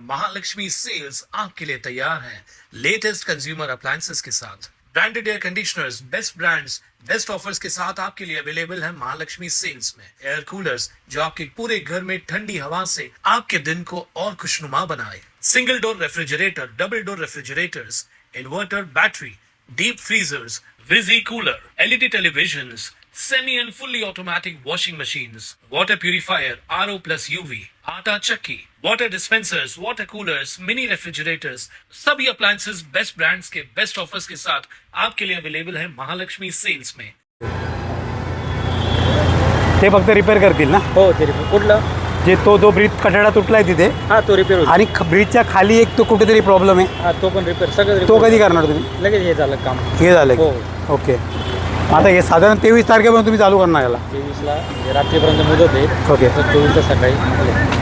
Mahalakshmi cells आपके लिए तैयार है लेटेस्ट कंज्यूमर अप्लायंसेस के साथ। Branded air conditioners, best brands, best offers के साथ आपके लिए अवेलेबल है महालक्ष्मी सेल्स में। एयर कूलर्स जो आपके पूरे घर में ठंडी हवा से आपके दिन को और खुशनुमा बनाए। Single door refrigerator, double door refrigerators, inverter battery, deep freezers, विजी cooler, LED televisions, semi and fully automatic washing machines, water purifier, RO plus UV, आटा चक्की, water dispensers, water coolers, mini refrigerators, सभी appliances बेस्ट ब्रांड्स के best offers के साथ आपके लिए available है Mahalakshmi sales में। ते फक्त रिपेअर करतील ना? हो ते रिपेअर कुठलं जे जो ब्रिज कठडा तुटलाय तिथे, हा तो रिपेअर होतो आणि ब्रिजच्या खाली एक तो कुठेतरी प्रॉब्लेम आहे, हा तो पण रिपेअर सगळं तो repair. कधी करणार तुम्ही? लगेच हे झालं काम हे झालं हो ओके. आता हे साधारण 23 तारखेपर्यंत तुम्ही चालू करणार याला? 23ला म्हणजे रात्रीपर्यंत मुदत आहे. ओके. तर 24ला सकाळी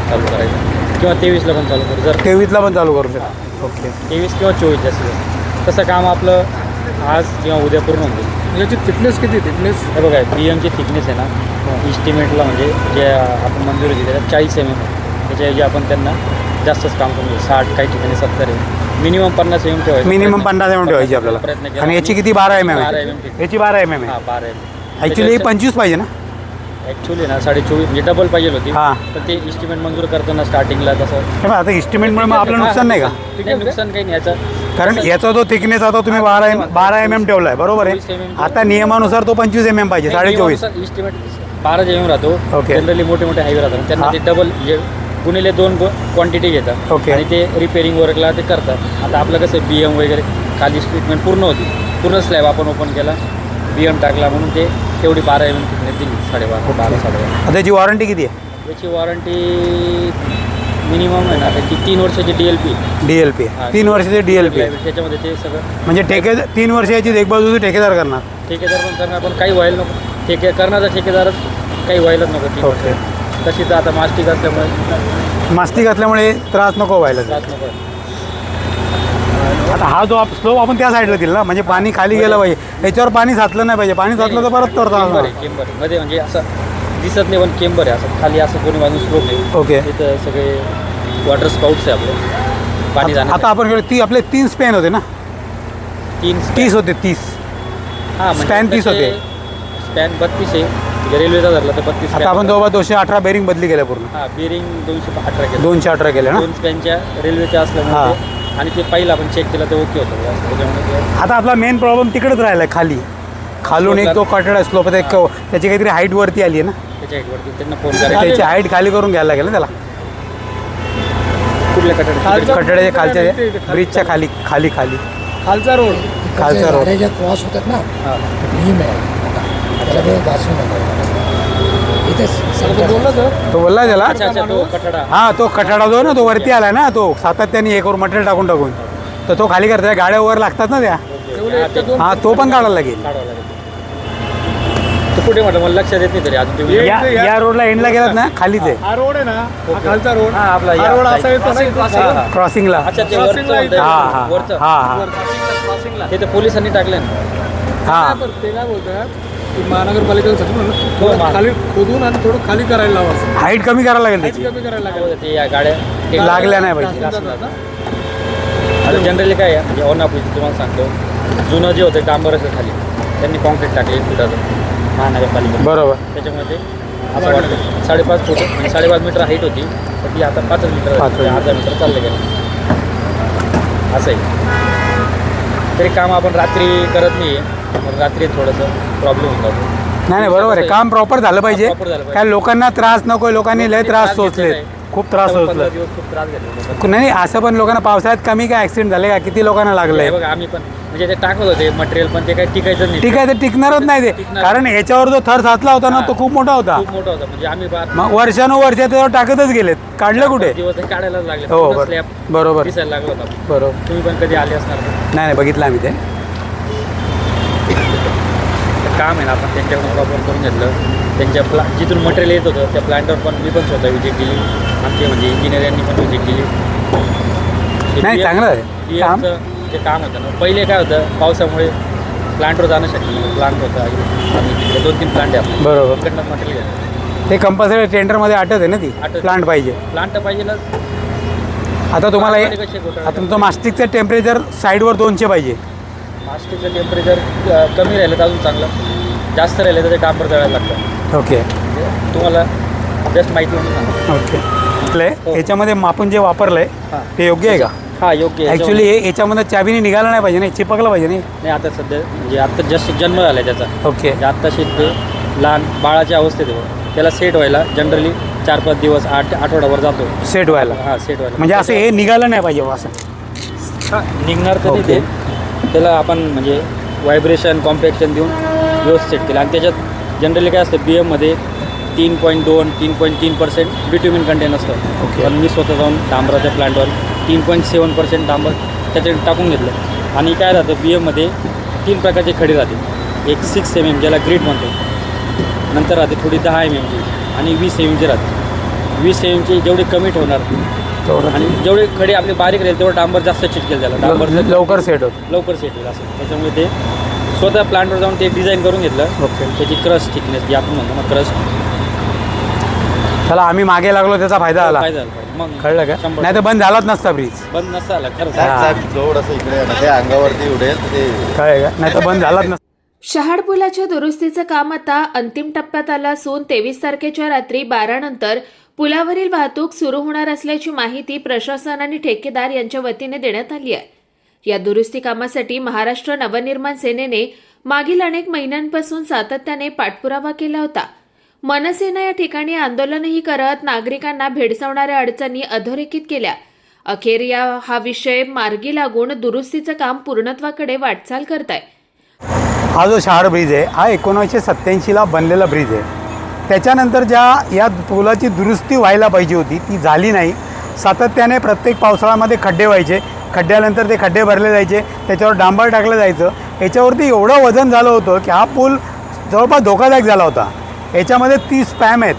चालू करायचं किंवा 23ला पण चालू करू. जर 23ला पण चालू करू शकता. ओके. 23 किंवा 24 जास्त तसं काम आपलं आज किंवा उद्या पूर्ण होईल. याची थिकनेस किती? थिकनेस हे बघा BMची थिकनेस आहे ना, इस्टिमेटला म्हणजे जे आपण मंजुरी दिली त्याच्यात 40 mm आहे. त्याच्या आपण त्यांना जास्तच काम करून 60, काही ठिकाणी 70 आहे. मिनिमम 50 mm ठेवायचं. मिनिमम 50 mm ठेवायची आपल्याला. प्रयत्न केला. आणि याची किती? 12 mm 12 आहे. mm याची 12 mm हां आहे. 12 mm. ॲक्च्युली 25 पाहिजे ना? ॲक्च्युली ना 24.5 म्हणजे डबल पाहिजे होती. हां. पण ते इस्टिमेट मंजूर करताना स्टार्टिंगला तसं हे बघा, आता इस्टिमेटमुळे मग आपलं नुकसान नाही का? नाही, नुकसान काही नाही याचं. कारण याचा जो थिकनेस आता तुम्ही 12 mm ठेवला आहे, बरोबर 24 आहे. mm. आता नियमानुसार तो 25 mm पाहिजे, 24.5. इस्टिमेट 12 mm राहतो. ओके. जनरली मोठे मोठे हायवे राहतात त्यांना हां. ते डबल गुणिले 2 क्वांटिटी घेतात. ओके. आणि ते रिपेअरिंग वर्कला ते करतात. आता आपलं कसं BM वगैरे खाली ट्रीटमेंट पूर्ण होती, पूर्ण स्लॅब आपण ओपन केला, BM टाकला, म्हणून ते तेवढी 12 mm थिकनेस दिली. 12.5 12.5. आता याची वॉरंटी किती आहे? याची वॉरंटी मिनिमम आहे ना त्याची 3 वर्षाची DLP. DLP 3 वर्षाचे DLP. त्याच्यामध्ये ते सगळं म्हणजे 3 वर्षाची देखभाल तुझी ठेकेदार करणार? ठेकेदार पण करणार, पण काही व्हायला नको. करण्याचा ठेकेदारच काही व्हायलाच नको. 3 वर्ष. तशी तर आता मास्टिक असल्यामुळे त्रास नको व्हायला. त्रास नको. आता हा जो स्लोप आपण त्या साईडला दिला ना, म्हणजे पाणी खाली गेलं पाहिजे, याच्यावर पाणी साचलं नाही पाहिजे. पाणी साचलं तर परत चेंबर मध्ये म्हणजे असं दिसत नाही, पण चेंबर आहे असं खाली असं कोणी बाजून स्लोप आहे. ओके. तिथं सगळे वॉटर स्पाउट्स आहे आपले पाणी जाणं. आता आपण आपले 3 स्पॅन होते ना? 30 होते 30. हां स्पॅन 30 होते. स्पॅन 32 आहे. रेल्वेचा धरला तर 32. आता आपण 218 बेरिंग बदली केल्या पूर्ण. हां बेरिंग 218 केलं. 218 केले ना? 2 स्पॅनच्या रेल्वेच्या असल्यामुळे आणि ते पहिलं आपण चेक केलं तर ओके होतं. त्याच्यामुळे आता आपला मेन प्रॉब्लेम तिकडेच राहिला खाली. खालून एक तो कठडा स्लोप आहे, त्याची काहीतरी हाईट वरती आली आहे ना? त्याच्या हेडवरती त्यांना फोन करायचा. त्याची हाईट खाली करून घ्यायला लागेल ना त्याला. कुठल्या कटड्या? कठड्याच्या खालच्या ब्रिजच्या खाली खाली खाली खालचा रोड खालचा रोड. ज्या क्रॉस होतात ना, नियम आहे आता त्याला ते वाचून नका इथेच बोलला तर तो बोलला त्याला. अच्छा तो कटडा. हा तो कठडा जो ना तो वरती आला ना, तो सातत्याने हे करून मटेरियल टाकून तर तो खाली करता गाड्या वर लागतात ना त्या. हा तो पण काढायला लागेल. तो कुठे म्हटलं मला लक्षात येत नाही तरी अजून ते. या रोडला एंडला गेलात ना खालीच आहे हा रोड आहे ना, हा खालचा रोड. हा, आपला हा या रोड असा side. येतो ना इथं. क्रॉसिंगला. अच्छा ते Crossing ला इथे. हा, वरचं हा. वरचं. ते तर पोलिसांनी टाकलं ना. हा ते काय बोलतात की महानगरपालिकेला सांगून हो, थोडं खाली खोदून आणि थोडं खाली करायला लावायचं. हाईट कमी करायला लागेल त्याची. कमी करायला लागेल. ते या गाड्या लागल्या नाही पाहिजे. आता जनरली काय आहे म्हणजे ऑन ऑफिस तुम्हाला सांगतो, जुनं जे होतं डांबर असेल खाली त्यांनी कॉन्क्रीट टाकले 1 फुटाचं महानगरपालिका. बरोबर. त्याच्यामुळे ते असं वाटतं 5.5 फूट म्हणजे 5.5 मीटर हाईट होती, तर ती आता 5 मीटर अर्धा मीटर चाललं गेलं असं आहे. तरी काम आपण रात्री करत नाही आहे, रात्री थोडंसं प्रॉब्लेम होऊन जातो. नाही बरोबर आहे. काम प्रॉपर झालं पाहिजे. Proper झालं पाहिजे. काय लोकांना त्रास नको. लोकांनी लय त्रास सोचले, खूप त्रास सोचले. 15 दिवस खूप त्रास घेतला. नाही असं पण लोकांना पावसाळ्यात कमी काय ॲक्सिडेंट झाले का? किती लोकांना लागलंय बघा आम्ही पण म्हणजे ते टाकत होते मटेरियल, पण ते काही टिकायचं नाही. ठीक आहे, ते टिकणारच नाही ते. टिकणार. कारण याच्यावर जो थर साचला होता ना तो खूप मोठा होता. खूप मोठा होता म्हणजे आम्ही मग वर्षानुवर्ष त्याच्यावर टाकतच गेलेत. काढलं कुठे? दिवस ते काढायलाच लागले. हो पूर्ण slab बरोबर दिसायला लागला होता. बरोबर. तुम्ही पण कधी आले असणार तर. नाही बघितलं आम्ही ते. काम आहे ना आपण त्यांच्याकडून प्रॉपर करून घेतलं. त्यांच्या जिथून मटेरियल येत होतं त्या प्लांटवर पण मी पण स्वतः व्हिजिट केली. आमचे म्हणजे इंजिनियर यांनी पण व्हिजिट केली. नाही चांगलं आहे काम. जे काम होतं ना पहिले काय होतं, पावसामुळे प्लांटवर जाणं शक्य नाही. प्लांट होता आम्ही तिकडे 2-3 प्लांट आहे आपले. बरोबर. तिकडनं मटेरियल घेतो. ते कंपल्सरी टेंडरमध्ये अटत आहे ना ती. अटत. प्लांट पाहिजे. प्लांट तर पाहिजेलच. आता तुम्हाला पाणी कसे घोटाळे आता तुमचं मास्टिकचं टेम्परेचर साईडवर 200 पाहिजे. प्लास्टिकचं टेम्परेचर कमी राहिलं तर अजून चांगलं, जास्त राहिलं तर ते डांबर जळायला लागतं. ओके तुम्हाला जस्ट माहिती म्हणून ओके. याच्यामध्ये आपण जे वापरलंय हां. ते योग्य आहे का? हां योग्य आहे. ॲक्च्युली हे याच्यामध्ये चाबीने निघाला नाही पाहिजे, नाही चिपकलं पाहिजे नाही. नाही आता सध्या म्हणजे आत्ता जस्ट जन्म झाला आहे त्याचा, ओके म्हणजे आत्ताशी ते लहान बाळाच्या अवस्थेत आहे. त्याला सेट व्हायला जनरली 4-5 दिवस आठवडाभर जातो. सेट व्हायला. हां सेट व्हायला म्हणजे असं हे निघालं नाही पाहिजे असं. हां निघणार तर नाही ओके. ते. त्याला आपण म्हणजे व्हायब्रेशन कॉम्पॅक्शन देऊन व्यवस्थित सेट केलं. आणि त्याच्यात जनरली काय असतं बी एममध्ये 3.2-3.3% बिट्युमिन कंटेन असतं. ओके. पण मी स्वतः जाऊन डांबराच्या प्लांटवर 3.7% डांबर त्याच्यात टाकून घेतलं. आणि काय राहतं बी एममध्ये 3 प्रकारची खडी राहते. एक 6 mm ज्याला ग्रीड म्हणतो, नंतर राहते थोडी 10 mm ची आणि 20 mm ची राहते. 20 mm ची जेवढी कमी ठेवणार आणि जेवढी खडी आपली बारीक राहील तेवढं डांबर जास्त चिटकेल त्याला. डांबर लवकर सेट होतं. लवकर सेट होईल असं. त्याच्यामुळे ते स्वतः प्लांटवर जाऊन ते डिझाईन करून घेतलं. ओके. त्याची क्रस्ट थिकनेस जी आपण म्हणतो ना क्रस्ट, चला आम्ही मागे लागलो त्याचा फायदा आला. काय झालं पाहिजे मग कळलं का? 100% नाही तर बंद झालाच नसता ब्रिज. बंद नसता आला खरंच. जोड असं इकडे आहे ना, ते अंगावरती उडेल ते. कळलं का? नाही तर बंद झालाच नसता. शहाड पुलाच्या दुरुस्तीचं काम आता अंतिम टप्प्यात आलं असून 23 तारखेच्या रात्री 12 नंतर पुलावरील वाहतूक सुरू होणार असल्याची माहिती प्रशासन आणि ठेकेदार यांच्या वतीने देण्यात आली आहे. या दुरुस्ती कामासाठी महाराष्ट्र नवनिर्माण सेनेने मागील अनेक महिन्यांपासून सातत्याने पाठपुरावा केला होता. मनसेनं या ठिकाणी आंदोलनही करत नागरिकांना भेडसावणाऱ्या अडचणी अधोरेखित केल्या. अखेर हा विषय मार्गी लागून दुरुस्तीचं काम पूर्णत्वाकडे वाटचाल करत आहे. हा जो शहाड ब्रिज आहे हा 1987ला बनलेला ब्रिज आहे. त्याच्यानंतर या पुलाची दुरुस्ती व्हायला पाहिजे होती ती झाली नाही. सातत्याने प्रत्येक पावसाळ्यामध्ये खड्डे व्हायचे, खड्ड्यानंतर ते खड्डे भरले जायचे, त्याच्यावर डांबर टाकलं जायचं. याच्यावरती एवढं वजन झालं होतं की हा पूल जवळपास धोकादायक झाला होता. याच्यामध्ये 30 स्पॅम आहेत,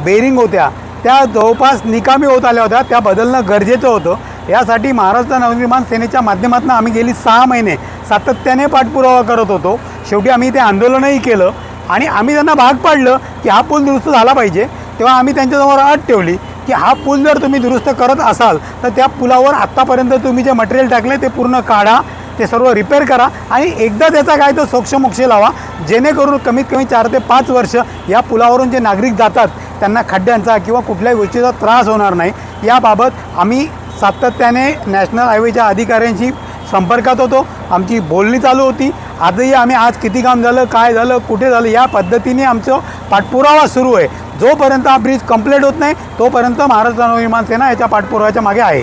बेरिंग होत्या, त्या जवळपास निकामी होत आल्या होत्या, त्या बदलणं गरजेचं होतं. यासाठी महाराष्ट्र नवनिर्माण सेनेच्या माध्यमातून आम्ही गेली 6 महिने सातत्याने पाठपुरावा करत होतो. शेवटी आम्ही ते आंदोलनही केलं आणि आम्ही त्यांना भाग पाडलं की हा पूल दुरुस्त झाला पाहिजे. तेव्हा आम्ही त्यांच्यासमोर अट ठेवली की हा पूल जर तुम्ही दुरुस्त करत असाल तर त्या पुलावर आत्तापर्यंत तुम्ही जे मटेरियल टाकले ते पूर्ण काढा, ते सर्व रिपेअर करा आणि एकदा त्याचा काय तो सोक्षमोक्ष लावा, जेणेकरून कमीत कमी 4 ते 5 वर्ष या पुलावरून जे नागरिक जातात त्यांना खड्ड्यांचा किंवा कुठल्याही गोष्टीचा त्रास होणार नाही. याबाबत आम्ही सातत्याने नॅशनल हायवेच्या अधिकाऱ्यांशी संपर्कात होतो. आमची बोलणी चालू होती. आजही आम्ही आज किती काम झालं, काय झालं, कुठे झालं या पद्धतीने आमचं पाठपुरावा सुरू आहे. जोपर्यंत हा ब्रिज कंप्लीट होत नाही तोपर्यंत महाराष्ट्र नवनिर्माण सेना याच्या पाठपुराव्याच्या मागे आहे.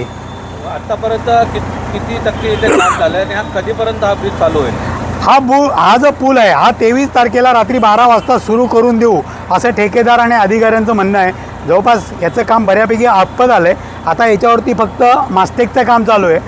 आतापर्यंत किती टक्के इथे काम झालं आणि हा कधीपर्यंत हा ब्रिज चालू होईल? हा जो पूल आहे हा 23 तारखेला रात्री 12 वाजता सुरू करून देऊ असं ठेकेदार आणि अधिकाऱ्यांचं म्हणणं आहे. जवळपास याचं काम बऱ्यापैकी आटपत आलं आहे. आता याच्यावरती फक्त मास्टेकचं काम चालू आहे.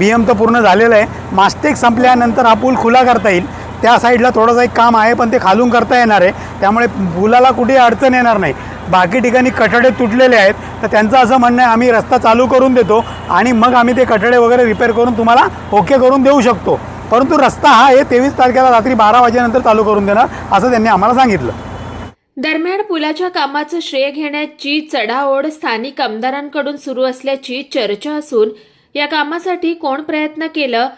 BM तर पूर्ण झालेलं आहे. मास्टेक संपल्यानंतर हा पूल खुला करता येईल. त्या साईडला थोडंसं एक काम आहे पण ते खालून करता येणार आहे, त्यामुळे पुलाला कुठेही अडचण येणार नाही. बाकी ठिकाणी कठडे तुटलेले आहेत तर त्यांचं असं म्हणणं आहे आम्ही रस्ता चालू करून देतो आणि मग आम्ही ते कठडे वगैरे रिपेअर करून तुम्हाला ओके करून देऊ शकतो. परंतु रस्ता हा 23 तारखेला रात्री 12 वाजेनंतर चालू करून देणार असं त्यांनी आम्हाला सांगितलं. दरम्यान पुलाच्या कामाचं श्रेय घेण्याची चढाओढ स्थानिक आमदारांकडून सुरू असल्याची चर्चा असून या कामासाठी कोण प्रयत्न केलं,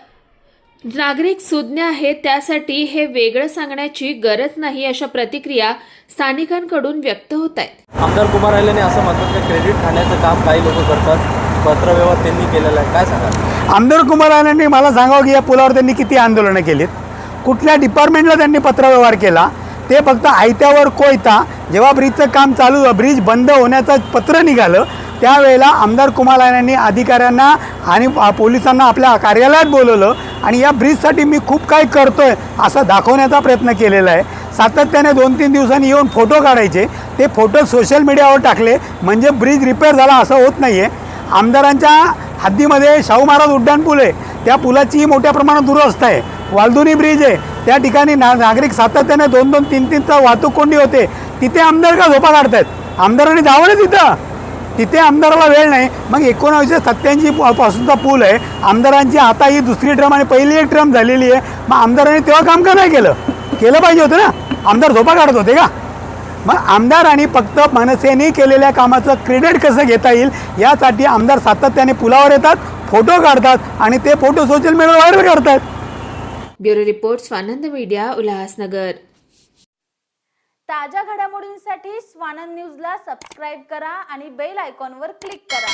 नागरिक सुज्ञ आहेत त्यासाठी हे वेगळं सांगण्याची गरज नाही अशा प्रतिक्रिया स्थानिकांकडून व्यक्त होत आहेत. आमदार कुमार आल्याने असं म्हणतात की क्रेडिट खाण्याचं काम काही लोक करतात, पत्रव्यवहार त्यांनी केलेला आहे, काय सांगा? आमदार कुमार आल्याने मला सांगावं की या पुलावर त्यांनी किती आंदोलनं केलीत, कुठल्या डिपार्टमेंटला त्यांनी पत्रव्यवहार केला. ते फक्त आयत्यावर कोयता. जेव्हा ब्रिजचं काम चालू ब्रिज बंद होण्याचं पत्र निघालं त्यावेळेला आमदार कुमार यांनी अधिकाऱ्यांना आणि पोलिसांना आपल्या कार्यालयात बोलवलं आणि या ब्रिजसाठी मी खूप काही करतोय असं दाखवण्याचा प्रयत्न केलेला आहे. सातत्याने 2-3 दिवसांनी येऊन फोटो काढायचे, ते फोटो सोशल मीडियावर टाकले म्हणजे ब्रिज रिपेअर झाला असं होत नाही आहे. आमदारांच्या हद्दीमध्ये शाहू महाराज उड्डाणपूल आहे, त्या पुलाची मोठ्या प्रमाणात दुरवस्था आहे. वालदुनी ब्रिज आहे, त्या ठिकाणी नागरिक सातत्याने 2-2, 3-3 वाहतूक कोंडी होते. तिथे आमदार का झोपा काढतायत? आमदारांनी धावणे तिथे आमदाराला वेळ नाही. मग 1987 पासूनचा पूल आहे. आमदारांची आता ही दुसरी टर्म आणि पहिली एक टर्म झालेली आहे. मग आमदारांनी तेव्हा काम का नाही केलं पाहिजे होतं ना. आमदार झोपा काढत होते का? मग आमदारांनी फक्त मनसेने केलेल्या कामाचं क्रेडिट कसं घेता येईल यासाठी आमदार सातत्याने पुलावर येतात, फोटो काढतात आणि ते फोटो सोशल मीडियावर व्हायरल करतात. Bureau report Swanand media, Ulhasnagar. ताज्या घडामोडींसाठी स्वानंद न्यूजला सबस्क्राईब करा आणि बेल आयकॉनवर क्लिक करा.